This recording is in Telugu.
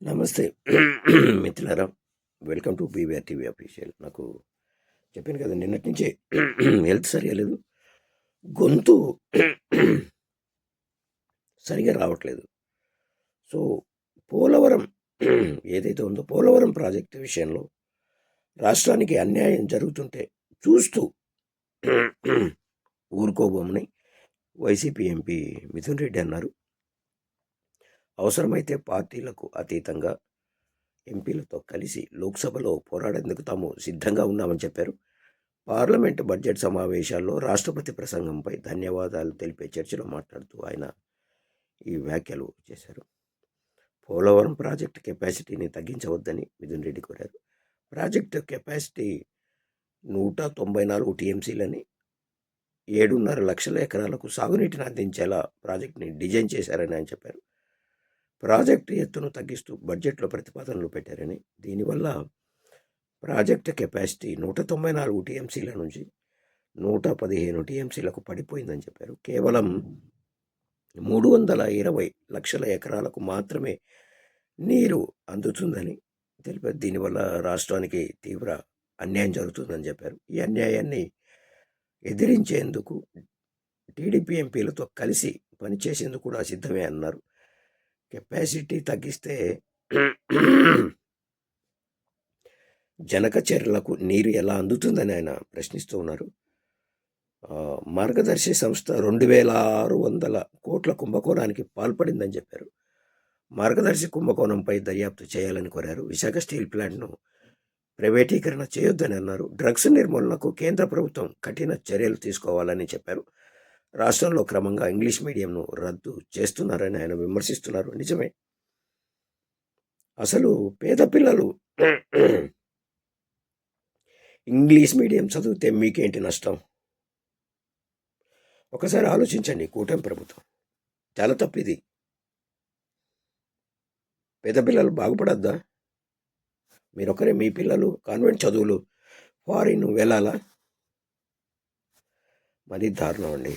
నమస్తే మిత్రులారా. Welcome to BVR TV official. నాకు చెప్పాను కదా, నిన్నటి నుంచే హెల్త్ సరిగా లేదు, గొంతు సరిగా రావట్లేదు. సో పోలవరం ఏదైతే ఉందో, పోలవరం ప్రాజెక్టు విషయంలో రాష్ట్రానికి అన్యాయం జరుగుతుంటే చూస్తూ ఊరుకోబోమని వైసీపీ ఎంపీ మిథున్ రెడ్డి అన్నారు. అవసరమైతే పార్టీలకు అతీతంగా ఎంపీలతో కలిసి లోక్సభలో పోరాడేందుకు తాము సిద్ధంగా ఉన్నామని చెప్పారు. పార్లమెంటు బడ్జెట్ సమావేశాల్లో రాష్ట్రపతి ప్రసంగంపై ధన్యవాదాలు తెలిపే చర్చలో మాట్లాడుతూ ఆయన ఈ వ్యాఖ్యలు చేశారు. పోలవరం ప్రాజెక్టు కెపాసిటీని తగ్గించవద్దని మిథున్ రెడ్డి కోరారు. ప్రాజెక్టు కెపాసిటీ 194 టీఎంసీలని 7.5 లక్షల ఎకరాలకు సాగునీటిని అందించేలా ప్రాజెక్టుని డిజైన్ చేశారని ఆయన చెప్పారు. ప్రాజెక్టు ఎత్తును తగ్గిస్తూ బడ్జెట్లో ప్రతిపాదనలు పెట్టారని, దీనివల్ల ప్రాజెక్టు కెపాసిటీ 194 టీఎంసీల నుంచి 115 టీఎంసీలకు పడిపోయిందని చెప్పారు. కేవలం 320 లక్షల ఎకరాలకు మాత్రమే నీరు అందుతుందని తెలిపారు. దీనివల్ల రాష్ట్రానికి తీవ్ర అన్యాయం జరుగుతుందని చెప్పారు. ఈ అన్యాయాన్ని ఎదిరించేందుకు టీడీపీ ఎంపీలతో కలిసి పనిచేసేందుకు కూడా సిద్ధమే అన్నారు. కెపాసిటీ తగ్గిస్తే జనక చర్యలకు నీరు ఎలా అందుతుందని ఆయన ప్రశ్నిస్తూ ఉన్నారు. మార్గదర్శి సంస్థ 2,600 కోట్ల కుంభకోణానికి పాల్పడిందని చెప్పారు. మార్గదర్శి కుంభకోణంపై దర్యాప్తు చేయాలని కోరారు. విశాఖ స్టీల్ ప్లాంట్ను ప్రైవేటీకరణ చేయొద్దని అన్నారు. డ్రగ్స్ నిర్మూలనకు కేంద్ర ప్రభుత్వం కఠిన చర్యలు తీసుకోవాలని చెప్పారు. రాష్ట్రంలో క్రమంగా ఇంగ్లీష్ మీడియంను రద్దు చేస్తున్నారని ఆయన విమర్శిస్తున్నారు. నిజమే, అసలు పేద పిల్లలు ఇంగ్లీష్ మీడియం చదివితే మీకేంటి నష్టం? ఒకసారి ఆలోచించండి. కూటమి ప్రభుత్వం చాలా తప్పిది. పేద పిల్లలు బాగుపడద్దా? మీరొకరే మీ పిల్లలు కాన్వెంట్ చదువులు ఫారిన్ వెళ్ళాలా? మరీ దారుణం అండి.